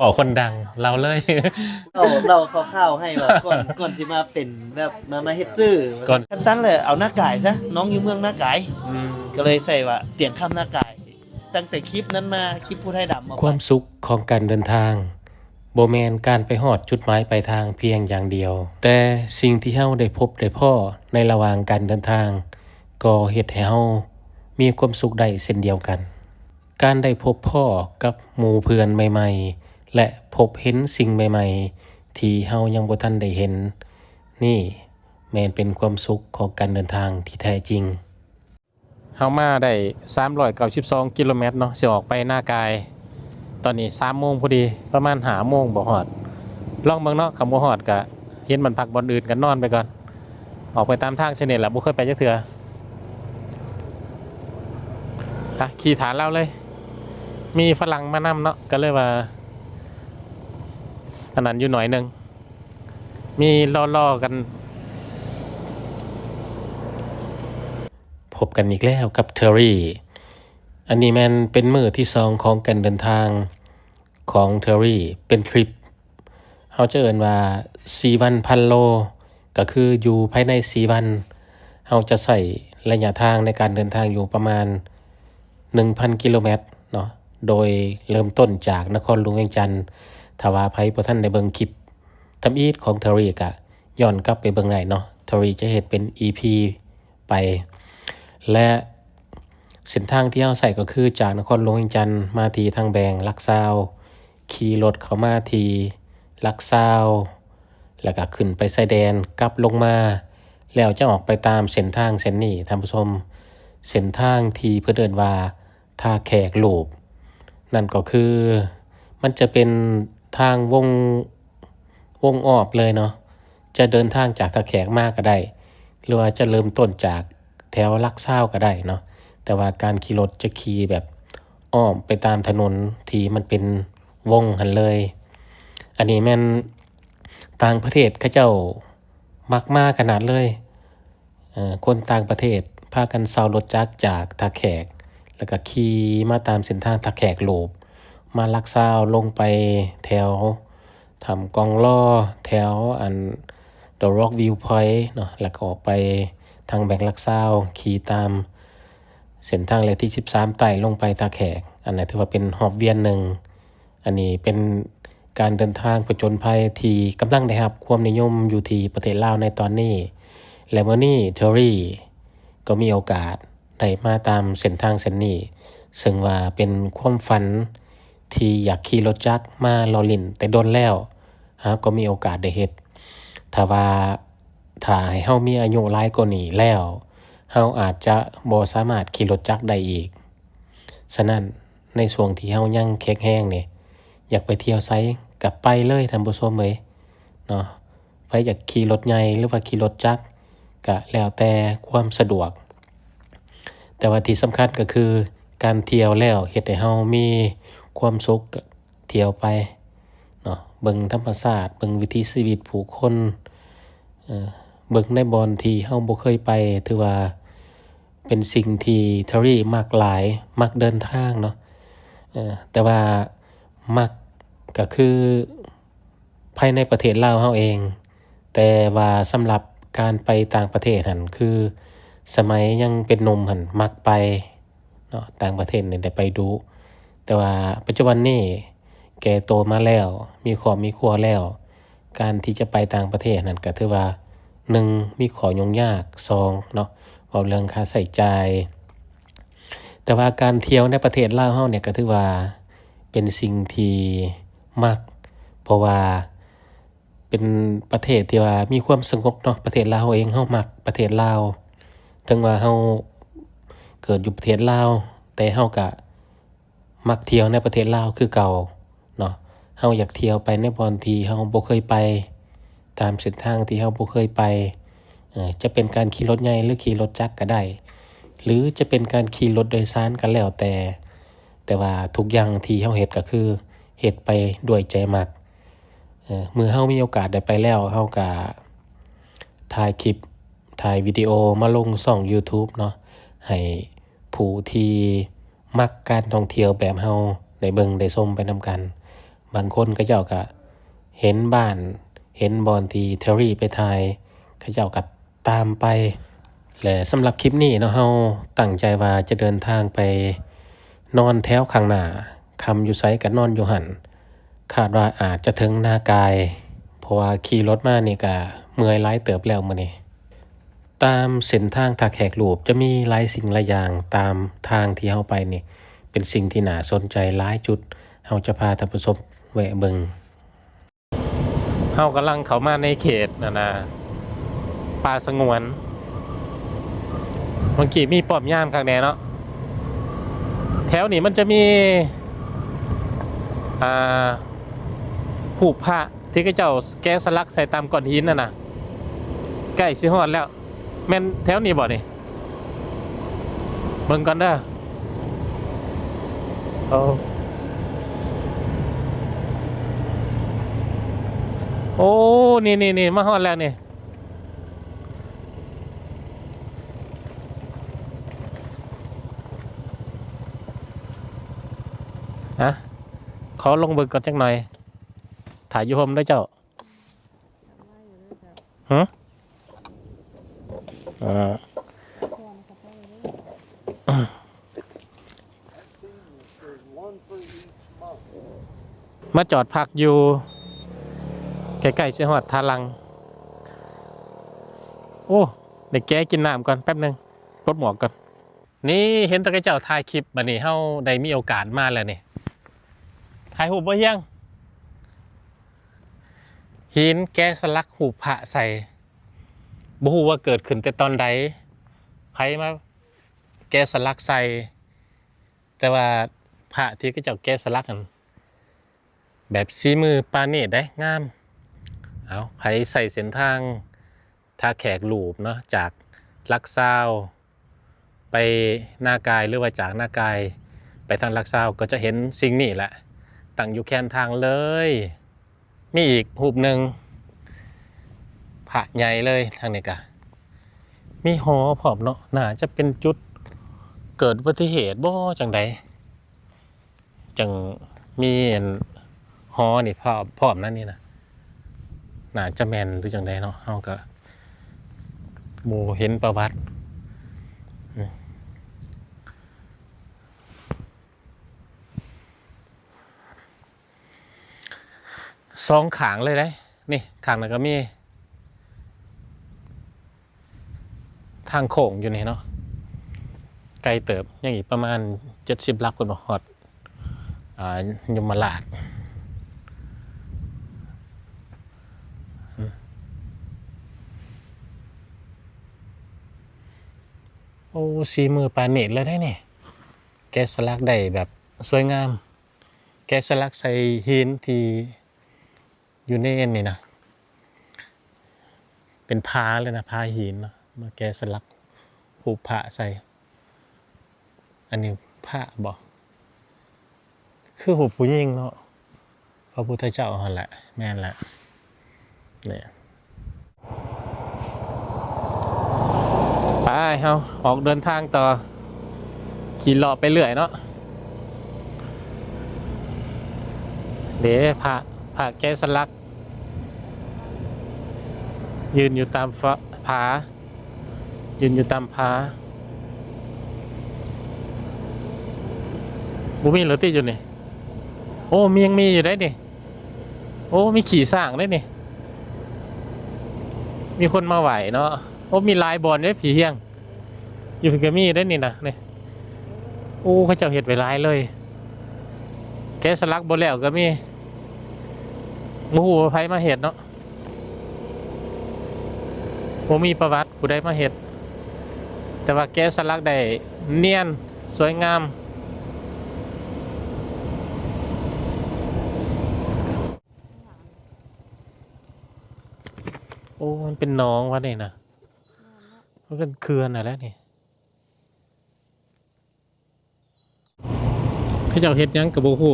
ขอคนดังเราเลย เราคร่าวๆให้ว่าก่อนสิมาเป็นแบบมาเฮ็ดซื่อก่อนสั้นๆเลยเอาหน้ากายซะน้องอยู่เมืองหน้ากายอืมก็เลยใส่ว่าเตียงคำหน้ากายตั้งแต่คลิปนั้นมาคลิปผู้ไทยดำความสุขของการเดินทางบ่แม่นการไปฮอดจุดหมายปลายทางเพียงอย่างเดียวแต่สิ่งที่เฮาได้พบได้พ้อในระหว่างการเดินทางก็เฮ็ดให้เฮามีความสุขได้เช่นเดียวกันการได้พบพ้อกับหมู่เพื่อนใหม่ๆและพบเห็นสิ่งใหม่ๆที่เฮายังบ่ทันได้เห็นนี่แม่นเป็นความสุขของการเดินทางที่แท้จริง เฮามาได้392กิโลเมตรเนาะสิออกไปหน้ากาย ตอนนี้3โมงพอดีประมาณ5โมงบ่ฮอดลองเบิ่งเนาะคำบ่ฮอดก็เห็นมันพักบ่อนอื่นกันนอนไปก่อนออกไปตามทางเช่นนี้แหละบ่เคยไปจักเทื่อขี่ฐานเราเลย มีฝรั่งมานำเนาะก็เลยว่าอันนั้นอยู่หน่อยนึงมีล้อๆกันพบกันอีกแล้วกับเทอรี่อันนี้แม่นเป็นมื้อที่2ของการเดินทางของเทอรี่เป็นทริปเฮาจะเอิ้นว่า4วันพันโลก็คืออยู่ภายใน4วันเฮาจะใช้ระยะทางในการเดินทางอยู่ประมาณ 1,000 กิโลเมตรเนาะโดยเริ่มต้นจากนครหลวงเวียงจันทน์ถ้าว่าไผบ่ทันได้เบิ่งคลิปทำอีทของเทอรี่ก็ย้อนกลับไปเบิ่งได้เนาะเทอรี่จะเฮ็ดเป็น EP ไปและเส้นทางที่เฮาใช้ก็คือจากนครหลวงเวียงจันทน์มาที่ทางแบงลักซาวขี่รถเข้ามาที่ลักซาวแล้วก็ขึ้นไปชายแดนกลับลงมาแล้วจะออกไปตามเส้นทางเส้นนี้ท่านผู้ชมเส้นทางที่เพิ่นเอิ้นว่าท่าแขกลูปนั่นก็คือมันจะเป็นทางวงออบเลยเนาะจะเดินทางจากท่าแขกมาก็ได้หรือว่าจะเริ่มต้นจากแถวลักซาวก็ได้เนาะแต่ว่าการขี่รถจะขี่แบบอ้อมไปตามถนนที่มันเป็นวงหันเลย อันนี้แม่นต่างประเทศเขาเจ้ามักมาขนาดเลยคนต่างประเทศพากันเซารถจักรจากท่าแขกแล้วก็ขี่มาตามเส้นทางท่าแขกลูปมาลักซาวลงไปแถวทำกองล้อแถวอัน The Rock View Point เนาะแล้วก็ออกไปทางแบงค์ลักซาวขี่ตามเส้นทางเลขที่13ไต่ลงไปท่าแขกอันนั้นถือว่าเป็นหอบเวียนหนึ่งอันนี้เป็นการเดินทางผจญภัยที่กำลังได้รับความนิยมอยู่ที่ประเทศลาวในตอนนี้และมื้อนี้เทอรี่ก็มีโอกาสได้มาตามเส้นทางเส้นนี้ซึ่งว่าเป็นความฝันที่อยากขี่รถจักรมาลอลิ่นแต่โดนแล้วก็มีโอกาสได้เฮ็ดถ้าให้เฮามีอายุหลายกว่านี้แล้วเฮาอาจจะบ่สามารถขี่รถจักรได้อีกฉะนั้นในช่วงที่เฮายังแข็งแรงนี่อยากไปเที่ยวไสก็ไปเลยท่านผู้ชมเอ้ยเนาะไผอยากขี่รถใหญ่หรือว่าขี่รถจักรก็แล้วแต่ความสะดวกแต่ว่าที่สำคัญก็คือการเที่ยวแล้วเฮ็ดให้เฮามีความสุขเที่ยวไปเนาะเบิ่งธรรมชาติเบิ่งวิถีชีวิตผู้คนเบิ่งในบอนที่เฮาบ่เคยไปถือว่าเป็นสิ่งที่เทอรี่มักหลายมักเดินทางเนาะแต่ว่ามักก็คือภายในประเทศลาวเฮาเองแต่ว่าสำหรับการไปต่างประเทศหั่นคือสมัยยังเป็นหนุ่มหั่นมักไปเนาะต่างประเทศนี่ได้ไปดูแต่ว่าปัจจุบันนี้แก่โตมาแล้วมีครอบมีครัวแล้วการที่จะไปต่างประเทศนั่นก็ถือว่า1มีข้อยุ่งยาก2เนาะเว้าเรื่องค่าใช้จ่ายแต่ว่าการเที่ยวในประเทศลาวเฮาเนี่ยก็ถือว่าเป็นสิ่งที่มักเพราะว่าเป็นประเทศที่ว่ามีความสงบเนาะประเทศลาวเองเฮามักประเทศลาวถึงว่าเฮาเกิดอยู่ประเทศลาวแต่เฮาก็มักเที่ยวในประเทศลาวคือเก่าเนาะเฮาอยากเที่ยวไปในบ่อนที่เฮาบ่เคยไปตามเส้นทางที่เฮาบ่เคยไปจะเป็นการขี่รถใหญ่หรือขี่รถจักรก็ได้หรือจะเป็นการขี่รถโดยสารก็แล้วแต่ว่าทุกอย่างที่เฮาเฮ็ดก็คือเฮ็ดไปด้วยใจมักเมื่อเฮามีโอกาสได้ไปแล้วเฮาก็ถ่ายคลิปถ่ายวิดีโอมาลงช่อง YouTube เนาะให้ผู้ที่มักการท่องเที่ยวแบบเฮาได้เบิ่งได้ชมไปนำกันบ บางคนก็เจ้าก็เห็นบ้านเห็นบอนที่เทอรี่ไปถ่ายเขาเจ้าก็ตามไปและสำหรับคลิปนี้เนาะเฮาตั้งใจว่าจะเดินทางไปนอนแถวข้างหน้าคำอยู่ไสก็นอนอยู่หั่นคาดว่าอาจจะถึงนากายเพราะว่าขี่รถมานี่ก็เมื่อยหลายเติบแล้วมื้อนี้ตามเส้นทางทางแขกรูปจะมีหลายสิ่งหลายอย่างตามทางที่เฮาไปนี่เป็นสิ่งที่น่าสนใจหลายจุดเฮาจะพาท่านผู้ชมแวะเบิ่งเฮากำลังเข้ามาในเขตนะป่าสงวนเมื่อกี้มีป้อมยามข้างแน่เนาะแถวนี้มันจะมีหูปพระที่เขาเจ้าแกะสลักใส่ตามก้อนหินน่ะใกล้สิฮอดแล้วแม่นแถวนี้บ่นี่เบิ่งก่อนเด้อโอ้นี่มาฮอดแล้วนี่ฮะขอลงเบิ่งก่อนจักหน่อยถ่ายอยู่โฮมด้วยเจ้าฮะมาจอดพักอยู่ใกล้ๆสิฮอดทาลังโอ้เดี๋ยวแกกินน้ำก่อนแป๊บนึงปลดหมวกก่อนนี่เห็นตะกี้เจ้าถ่ายคลิปบัดนี้เฮาได้มีโอกาสมาแล้วนี่ถ่ายรูปบ่ยังหินแกะสลักหูปพระใส่บ่ฮู้ว่าเกิดขึ้นแต่ตอนใดไผมาแกะสลักใส่แต่ว่าพระที่เขาเจ้าแกะสลักนั่นแบบสีมือปาณีตได้งามเอาไผใส่เส้นทางท่าแขกรูปเนาะจากลักซาวไปนากายหรือว่าจากนากายไปทางลักซาวก็จะเห็นสิ่งนี้แหละตั้งอยู่แคนทางเลยมีอีกรูปหนึ่งพระใหญ่เลยทางนี้กะมีหอพร้อมเนาะน่าจะเป็นจุดเกิดอุบัติเหตุบ่จังใดจังมีหอนี่พร้อมนั่นนี่นะน่าจะแมนหรือจังใดเนาะเฮาก็หมู่เห็นประวัติสองขางเลยได้นี่ขางนั้นก็มีทางโค้งอยู่นี่เนาะไกลเติบยังอีกประมาณ70 ลักคนบ่ฮอดยมราชโอ้สีมือปาเนตเลยได้เนี่ยแกะสลักได้แบบสวยงามแกะสลักใส่หินที่อยู่ในนี่นะเป็นพาเลยนะพาหินเนาะมาแกะสลักหูพระใส่อันนี้พระบอกคือหูผู้หญิงเนาะพระพุทธเจ้าหั่นแหละแม่นแหละเนี่ยไปเฮาออกเดินทางต่อขี่เลาะไปเรื่อยเนาะเดี๋ยวพระแกะสลักยืนอยู่ตามผายืนอยู่ตามผาบุมีเหรอที่อยู่นี่โอ้มียังมีอยู่ได้นี่โอ้มีขี่สร้างได้นี่มีคนมาไหวเนาะโอ้มีลายบอลด้วยผีเฮียงอยู่ฟิกมีได้นี่นะนี่โอ้เขาเจ้าเห็ดไว้ลายเลยแกะสลักบนแล้วก็มีมูหูไผมาเห็ดเนาะผมมีประวัติผู้ใดมาเห็ดแต่ว่าแกะสลักได้เนียนสวยงามโอ้มันเป็นน้องวะนี่นะมันเป็นเขื่อนอะไรนี่เขาเจ้าเห็ดยังกับโบหู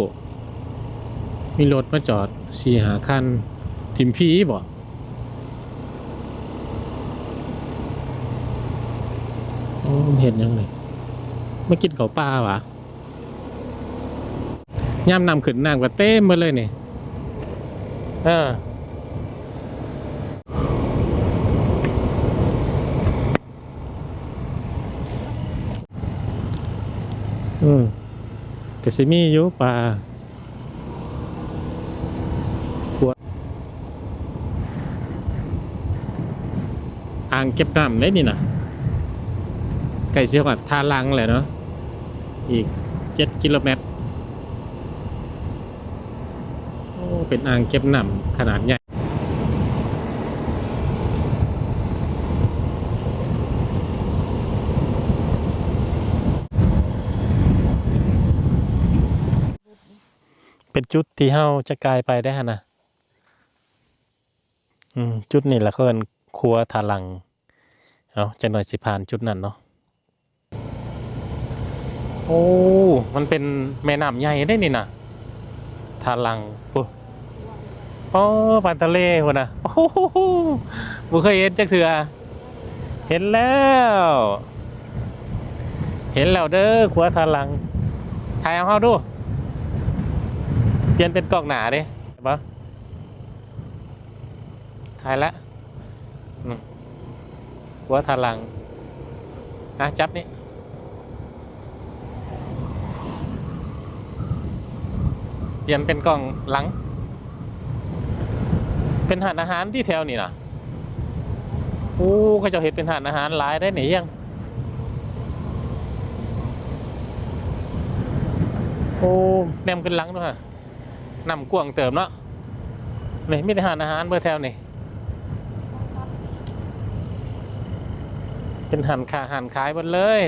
มีรถมาจอด4-5 คันทิมพีบ่โอ้เห็นยังไงไม่กินเขาปลาวะย่ำนำขึ้นน้ำก็เต็มมาเลยนี่ เออก็สิมีอยู่ป่าอ่างเก็บน้ำได้นี่นะไก่เสียกว่าทาลังแหละเนาะอีก7 กิโลเมตรโอ้เป็นอ่างเก็บน้ำขนาดใหญ่เป็นจุดที่เฮาจะกลายไปได้ฮะนะจุดนี้ละเคินครัวทาลังเอาจะหน่อยสิผ่านจุดนั้นเนาะโอ้มันเป็นแม่น้ำใหญ่ได้นี่นะทาลังโอ้ปานทะเลคนน่ะโอ้โหบ่เคยเห็นจักเทื่อเห็นแล้วเด้อครัวทาลังถ่ายเอาเฮาดูเปลี่ยนเป็นกล้องหนาเด้เห็นปะถ่ายละครัวทาลังจับนี่เปลี่ยนเป็นกล้องหลังเป็นหาดอาหารที่แถวนี่นะโอ้เขาจะเห็นเป็นหาดอาหารหลายได้ไหนยังโอ้แนมขึ้นหลังด้วยฮะนำกวางเติมเนาะนี่มีแต่หาดอาหารเบอร์แถวนี่เป็นหันขายหมดเลย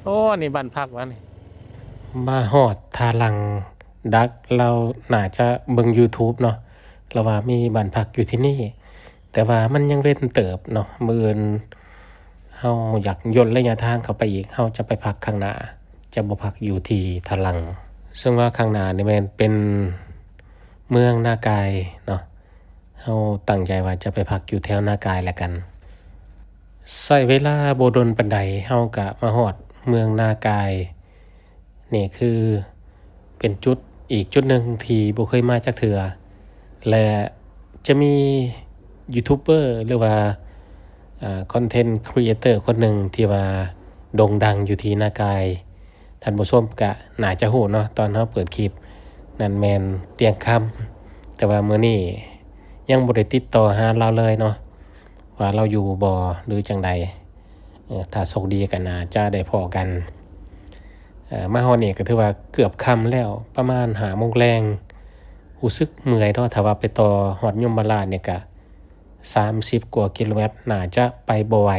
โอ้นี่บ้านพักวะนี่มาหอดทาลังดักเราน่าจะเบิ่ง YouTube เนาะเราว่ามีบ้านพักอยู่ที่นี่แต่ว่ามันยังเว้นเติบเนาะมื้ออื่นเฮาอยากย่นระยะทางเข้าไปอีกเฮาจะไปพักข้างหน้าจะบ่พักอยู่ที่ทาลังซึ่งว่าข้างหน้านี่มันเป็นเมืองนากายเนาะเฮาตั้งใจว่าจะไปพักอยู่แถวนากายแล้วกันใช้เวลาบ่ดนปานใดเฮาก็มาฮอดเมืองนากายนี่คือเป็นอีกจุดหนึ่งที่บ่เคยมาจักเทื่อและจะมียูทูบเบอร์หรือว่าคอนเทนต์ครีเอเตอร์คนหนึ่งที่ว่าโด่งดังอยู่ที่นากายท่านผู้ชมก็น่าจะฮู้เนาะตอนเฮาเปิดคลิปนั่นแม่นเตียงคำแต่ว่ามื้อนี้ยังบ่ได้ติดต่อหาเราเลยเนาะว่าเราอยู่บ่หรือจังใดถ้าโชคดีก็น่าจะได้พ้อกันมาฮอดนี่ก็ถือว่าเกือบค่ำแล้วประมาณ5 โมงแลงรู้สึกเมื่อยเนาะถ้าว่าไปต่อฮอดยมราชเนี่ยก็30 กว่ากิโลเมตรน่าจะไปบ่ไหว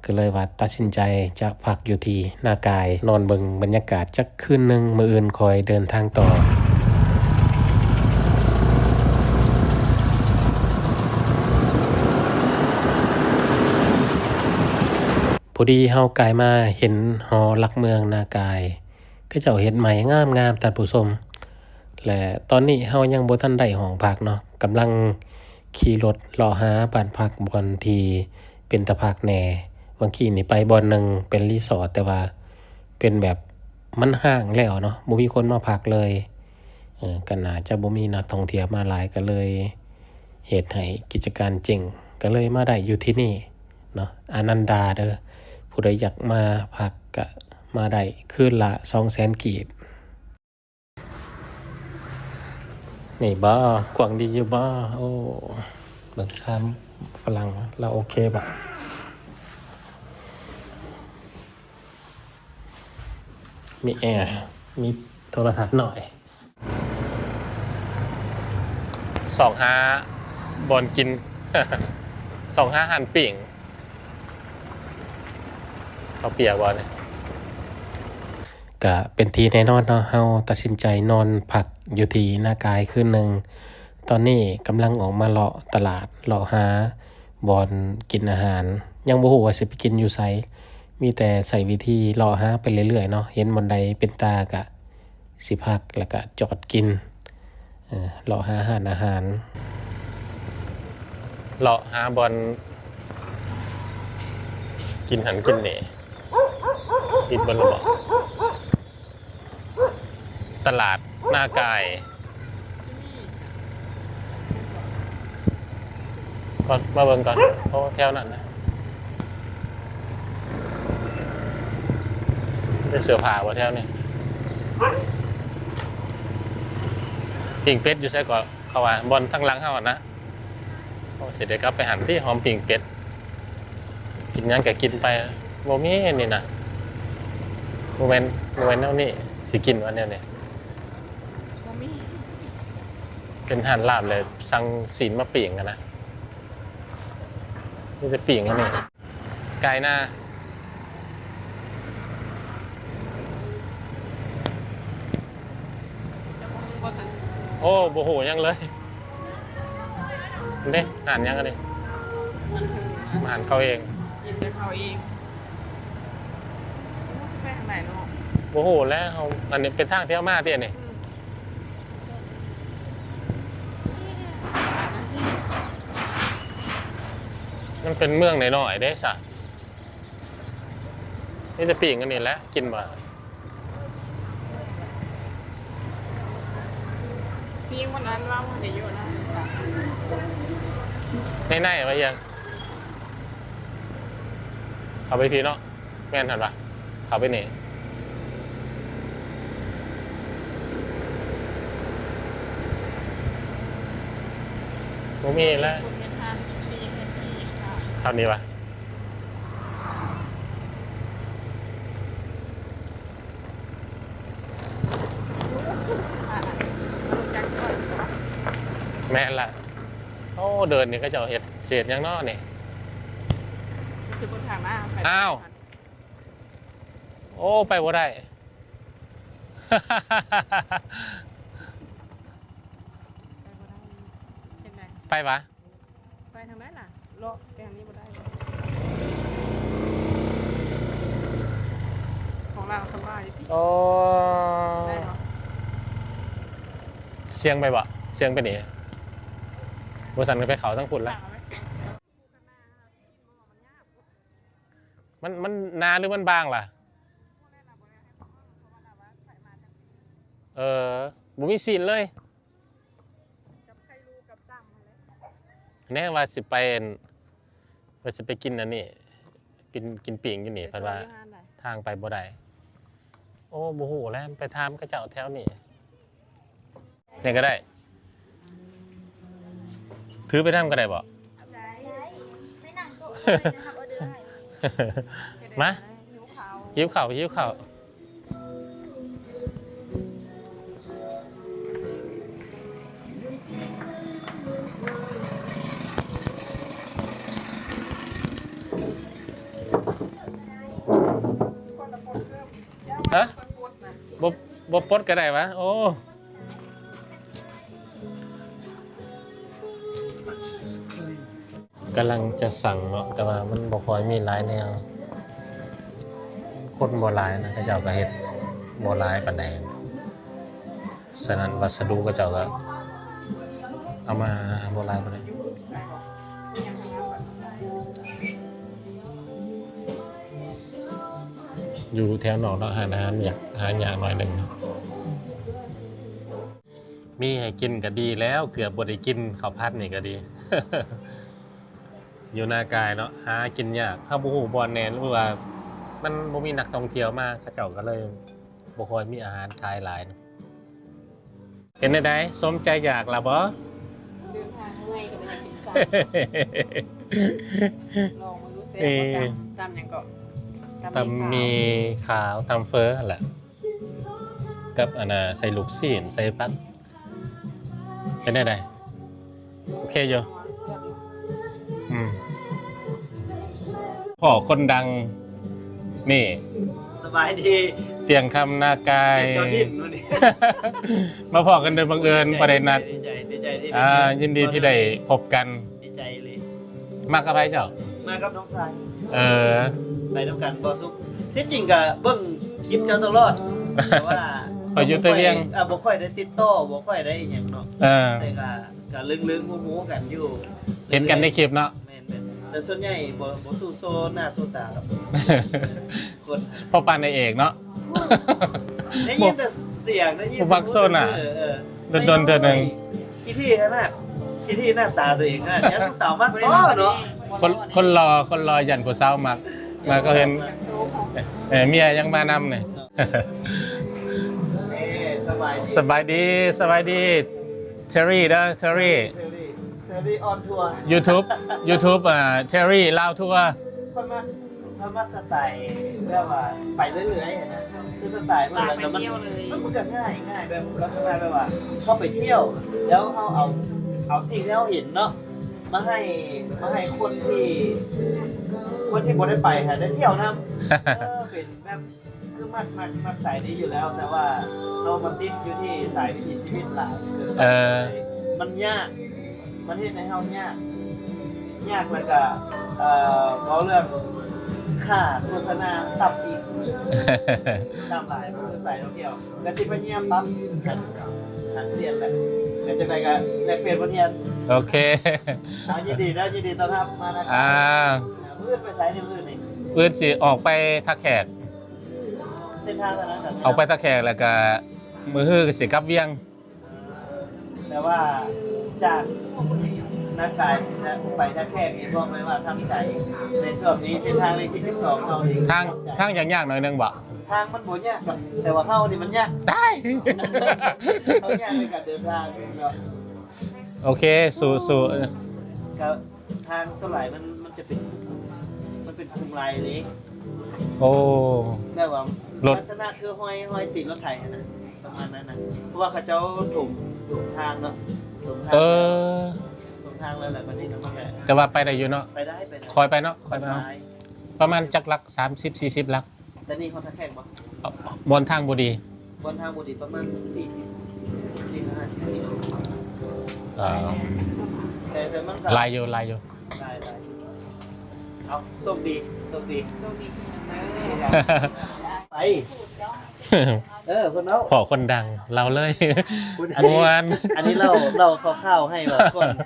ก็เลยว่าตัดสินใจจะพักอยู่ที่นากายนอนเบิ่งบรรยากาศจักคืนนึงมื้ออื่นคอยเดินทางต่อพอดีเฮากายมาเห็นหอหลักเมืองนากายก็เจ้าเฮ็ดใหม่งามๆท่านผู้ชมและตอนนี้เฮายังบ่ทันได้ห้องพักเนาะกำลังขี่รถเลาะหาบ้านพักบ่อนที่เป็นตาพักแหน่บางทีนี่ไปบ่อนนึงเป็นรีสอร์ทแต่ว่าเป็นแบบมันห้างแล้วเนาะบ่มีคนมาพักเลยก็น่าจะบ่มีนักท่องเที่ยวมาหลายก็เลยเฮ็ดให้กิจการเจ๊งก็เลยมาได้อยู่ที่นี่เนาะอนันดาเด้อผู้ใดอยากมาพักก็มาได้คืนละ 200,000 กีบนี่บ่กว้างดีอยู่บ่โอ้เบิ่งคำฝรั่งเราโอเคบ่มีแอร์มีโทรทัศน์หน่อย25บอนกิน 25หั่นปิ่งเขาเปียกบ่เนี่ยก็เป็นทีแน่นอนเนาะเฮาตัดสินใจนอนพักอยู่ที่นากายคืนนึงตอนนี้กำลังออกมาเลาะตลาดเลาะหาบ่อนกินอาหารยังบ่ฮู้ว่าสิไปกินอยู่ไสมีแต่ใส่วิธีเลาะหาไปเรื่อยๆเนาะเห็นบ่อนใดเป็นตาก็สิพักแล้วก็จอดกินเลาะหาอาหารเลาะหาบ่อนกินหันกินนี่ปิดบ่ล่ะบ่ตลาดนากาย ก่อนมาเบิ่งก่อนโอ้แถวนั้นนะเป็นเสื้อผ้าบ่แถวนี้ปิ่งเป็ดอยู่ใช่ก่อนเขาว่าบอลทั้งหลังเฮานะโอ้สิได้กลับไปหันที่หอมปิ่งเป็ดกินหยังก็กินไปบ่มีนี่นะบ่แม่นแนวนี้สิกินว่าแนวนี้ บ่มี เป็นอาหารลาบเลยสั่งศีลมาปิ่งกันนะนี่จะปิ่งกันนี่ไก่หน้าจะบ่มีบ่ซั่น โอ้โบโหยังเลยเด้อ่านยังกันดิ มันคือ มาอ่านเขาเอง กินแต่เขาเองมันสิไปทางไหนเนาะ โบโหแล้วเขาอันนี้เป็นทางเที่ยวมาเตี้ยนี่มันเป็นเมืองหน่อยๆเด้สะนี่จะปิ่งกันนี่แหละกินบ่ พี่วันนั้นว่ามันได้อยู่นะจ๊ะ ในๆไว้ยังเขาไปพี่เนาะแม่นทันปะเขาไปนี่โมมีแล้ว คุณเป็นทางปีให้ปีค่ะ เท่านี้ปะ รู้จักก่อนจ้ะ แม่นละโอ้เดินนี่ก็จะเอาเห็ดเศษยังนอกนี่ คือบนทางหน้าไป อ้าว โอ้ไปบ่ได้ เป็นไง ไปปะ ไปทางไหนล่ะเลาะไปทางนี้บ่ได้ของเราสบายพี่ โอ้ ได้เนาะ เสียงไปปะเสียงไปนี่บริษัทไปเขาทั้งพุ่นแล้วมันนาหรือมันบางล่ะ เออบุมีซีนเลย กับใครรู้กับซ้ำเลย แน่ว่าสิไปว่าสิไปกินอันนี้กินปิ่งอยู่นี่เพิ่นว่าทางไปบ่ได้โอ้บ่ฮู้แล้วไปถามเขาเจ้าแถวนี้นี่ก็ได้ ถือไปนำก็ได้บ่ ได้ไม่นั่งโต๊ะเลยนะครับออเดอร์ให้ มา หิวข้าว หิวข้าวฮะบ่ปลดก็ได้วะโอ้กำลังจะสั่งเนาะแต่ว่ามันบ่ค่อยมีหลายแนวคนบ่หลายนะเขาเจ้าก็เฮ็ดบ่หลายปานใดฉะนั้นวัสดุเขาเจ้าก็เอามาบ่หลายปานใดอยู่แถวนอกเนาะหาอาหารอยากหายากหน่อยหนึงเนาะมีให้กินก็ดีแล้วเกือบบ่ได้กินข้าวผัดนี่ก็ดี อยู่หน้ากายเนาะหากินยากถ้าบ่ฮู้บ่แน่นหรือว่ามันบ่มีนักท่องเที่ยวมาเขาเจ้าก็เลยบ่ค่อยมีอาหารขายหลายเนาะเห็นได้สมใจอยากล่ะบ่ เดินทางเมื่อยก็เลยอยากกินซ้ำลองมาดูเซ่ว่าตำยังก็ ตำมีขาวตำเฟ้อหั่นแหละกับอันน่ะใส่ลูกซีนใส่ผักเป็นได้โอเคอยู่พ่อคนดังนี่ สบายดี เตียงคำนากาย เจ้าทินวันนี้ มาพอกันโดยบังเอิญประเด็นนัด ดีใจที่ ยินดีที่ได้พบกัน ดีใจเลย มากกับไปเจ้า มากับน้องชาย เออ ไปน้ำกันบ่สุขที่จริงก็เบิ่งคลิปเจ้าตลอดแต่ว่า ขอยอยู่แต่เวียง บ่ค่อยได้ติดต่อบ่ค่อยได้อีหยังเนาะ เออ แต่ก็ลึงๆงูๆกันอยู่ เห็นกันในคลิปเนาะ แม่นๆแต่ส่วนใหญ่บ่สู้โซหน้าสู้ตาครับคน พอปานในเอกเนาะ ได้ยินแต่เสียงได้ยิน บ่มักโซน่ะ เออ โดนๆเทื่อหนึ่ง กี่ที่ขนาด คิดที่หน้าตาตัวเองนะยันผู้สาวมากเนาะ คนรอยันผู้สาวมักมาก็เห็นเมียยังมานำเนี่ย สบายดี สบายดีเทอรี่นะเทอรี่ เทอรี่ออนทัวร์ YouTube เทอรี่ลาวทัวร์ คนมาสไตล์แบบว่าไปเรื่อยๆนะคือสไตล์มันแล้วมันก็ง่ายแบบลักษณะแบบว่าเข้าไปเที่ยวแล้วเขาเอาสิ่งที่เขาเห็นเนาะมาให้คนที่บ่ได้ไปค่ะได้เที่ยวนะเป็นแบบคือมักสายนี้อยู่แล้ว แต่ว่าเรามาติดอยู่ที่สายวิถีชีวิตหลายมันยากมันเฮ็ดให้เฮายากแล้วก็เขาเรื่องค่าโฆษณาตับอีกตามหลายคือสายท่องเที่ยวก็สิพยายามปรับหัดเรียนแหละแต่จังได๋ก็แลกเปลี่ยนบทเรียน โอเค ยินดีต้อนรับมานะครับมื้อไปไสในมื้อนี่ เพื่อนสิออกไปทักแขก เส้นทางเท่านั้นครับ ออกไปทักแขกแล้วก็มือฮื้อก็สิกลับเวียง แต่ว่าจากนักกายไปท่าแขกนี่บอกไหมว่าทำใจในส่วนนี้เส้นทางเลขที่12เรานี่ ทางยากๆหน่อยนึงบ่ ทางมันบ่ยากแต่ว่าเข้านี่มันยาก ได้ เขายากในการเดินทางเนาะ โอเคสู่ ก็ทางส่วนหลายมันจะเป็นคุมลายเลย โอ้ แม่ว่า รถ ลักษณะคือห้อยติดรถไถนะประมาณนั้นนะเพราะว่าเขาเจ้าถมทางเนาะถมทาง เออ ถมทางแล้วแหละมันนี่ทั้งหมดแหละ แต่ว่าไปได้อยู่เนาะ ไปได้ คอยไปเนาะคอยไปเอาประมาณจักลัก30-40ลัก แต่นี่เขาทักแข่งบ่ บนทางบ่ดี บนทางบุรีประมาณ40-50กิโล แต่มันก็ ลายอยู่ ได้เอาโชคดีไปคนเนาะ ขอคนดังเราเลย อันนี้เราคร่าวๆให้ว่า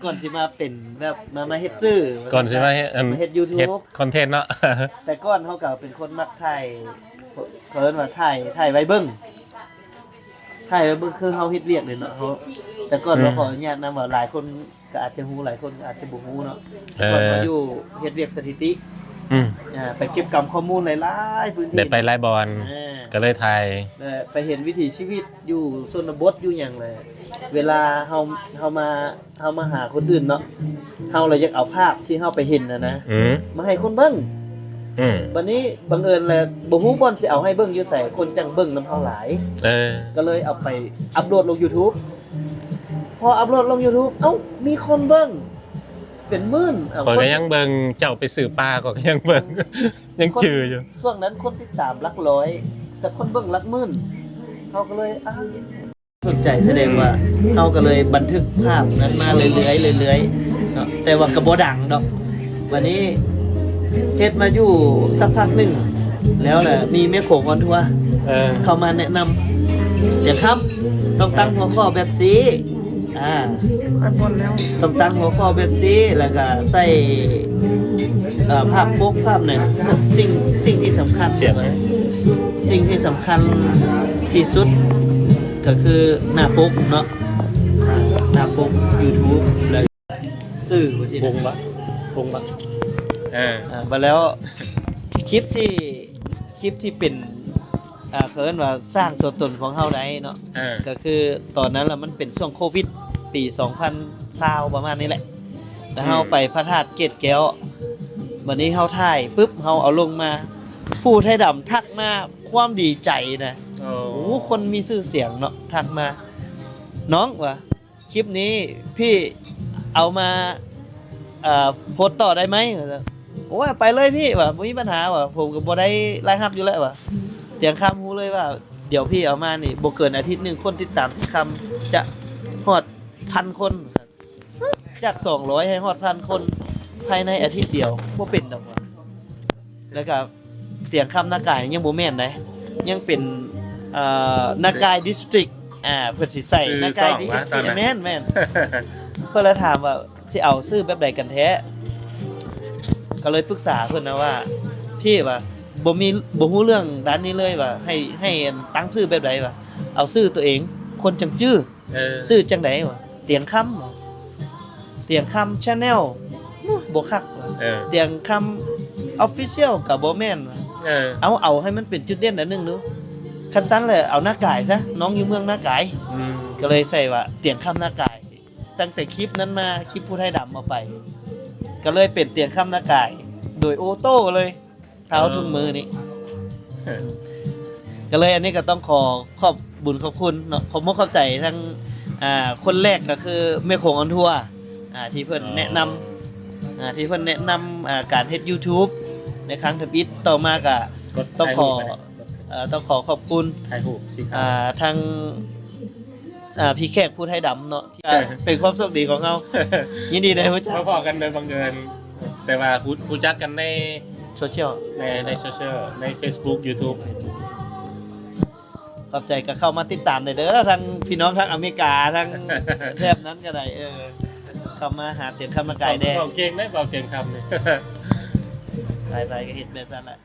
ก่อนสิมาเป็นแบบมาเฮ็ดซื่อ ก่อนสิมาเฮ็ด YouTube คอนเทนต์เนาะ แต่ก่อนเขาก็เป็นคนมักถ่ายเขาเรียกว่าถ่ายไว้เบิ่งคือเขาเฮ็ดเวียกเลยเนาะเขาแต่ก่อนเราขออนุญาตนำว่าหลายคนก็อาจจะฮู้หลายคนก็อาจจะบ่ฮู้เนาะก่อนมาอยู่เฮ็ดเวียกสถิติไปเก็บกำข้อมูลหลายๆพื้นที่ ได้ไปไล่บอลก็เลยถ่าย ไปเห็นวิถีชีวิตอยู่ชนบทอยู่หยังเลยเวลาเฮามาหาคนอื่นเนาะเฮาเลยอยากเอาภาพที่เฮาไปเห็นนะมาให้คนเบิ่งวันนี้บังเอิญเลยบ่ฮู้บ่อนสิเอาให้เบิ่งอยู่ไสคนจังเบิ่งนำเฮาหลายก็เลยเอาไปอัปโหลดลง YouTube พออัปโหลดลง YouTube เอ้ามีคนเบิ่งเป็นหมื่น คนก็ยังเบิ่งเจ้าไปสื่อปลาก็ยังเบิ่งยังจืออยู่ ช่วงนั้นคนติดตามหลักร้อยแต่คนเบิ่งหลักหมื่นเฮาก็เลยสนใจแสดงว่าเฮาก็เลยบันทึกภาพนั้นมาเรื่อยๆเนาะแต่ว่าก็บ่ดังดอกวันนี้เฮ็ดมาอยู่สักพักนึงแล้วแหละมีแม่โขงออนทัวร์เข้ามาแนะนำอย่าครับต้องตั้งหัวข้อแบบนี้ต้องตั้งหัวข้อแบบนี้แล้วก็ใส่ภาพปกภาพเนี่ยสิ่งที่สำคัญสิ่งที่สำคัญที่สุดก็คือหน้าปกเนาะหน้าปก YouTube แล้วสื่อว่าสิปงบะมาแล้วคลิปที่เป็นเคินว่าสร้างตัวตนของเฮาได้เนาะก็คือตอนนั้นล่ะมันเป็นช่วงโควิดปี2020ประมาณนี้แหละแล้วเฮาไปพระธาตุเกศแก้ววันนี้เฮาถ่ายปึ๊บเฮาเอาลงมาผู้ไทยดำทักมาความดีใจนะโอ้คนมีชื่อเสียงเนาะทักมาน้องว่าคลิปนี้พี่เอามาโพสต์ต่อได้ไหมโอ้ยไปเลยพี่ว่าไม่มีปัญหาว่าผมก็บ่ได้รายรับอยู่แล้วว่าเตียงคำฮู้เลยว่าเดี๋ยวพี่เอามานี่บ่เกินอาทิตย์นึงคนติดตามที่คำจะฮอด 1,000 คนจาก200ให้ฮอด 1,000 คนภายในอาทิตย์เดียวบ่เป็นดอกว่าแล้วก็เตียงคำนากายยังบ่แม่นได้ยังเป็นนากายดิสตริกเพิ่นสิใส่นากายดิสตริกแม่นเพิ่นเลยถามว่าสิเอาชื่อแบบใดกันแท้ก็เลยปรึกษาเพิ่นนะว่าพี่ว่าบ่ฮู้เรื่องด้านนี้เลยว่าให้ตั้งชื่อแบบใดว่าเอาชื่อตัวเองคนจังจื้อชื่อจังได๋ว่าเตียงคำ เตียงคำ Channel บ่คักว่ะ เตียงคำ Official ก็บ่แม่นว่ะเอาให้มันเป็นจุดเด่นอันหนึงดูคันซั่นเลยเอาหน้ากายซะน้องอยู่เมืองหน้ากายก็เลยใส่ว่าเตียงคำหน้ากาย ตั้งแต่คลิปนั้นมาคลิปผู้ไทยดำเอาไป ก็เลยเป็นเตียงคำหน้ากาย โดยโอโต้เลยเท้าทุกมือนี่ก็เลยอันนี้ก็ต้องขอบบุญขอบคุณเนาะผมบ่เข้าใจทั้งคนแรกก็คือแม่โขงออนทัวร์ที่เพิ่นแนะนำที่เพิ่นแนะนำการเฮ็ด YouTube ในครั้งทบิดต่อมาก็ต้องขอขอบคุณ ถ่ายรูปสิ ทางพี่แขกผู้ไทยดำเนาะที่เป็นความโชคดีของเรายินดีได้รู้จัก พอๆกันโดยบังเอิญแต่ว่ารู้จักกันใน โซเชียล ในโซเชียลใน Facebook YouTube ขอบใจก็เข้ามาติดตามได้เด้อทางพี่น้องทางอเมริกาทางแถบนั้นก็ได้เข้ามาหาเตียงคำมากายแดง เบาเก่งได้เบาเก่งคำนี่ ไปก็เฮ็ดแบบนั้นแหละ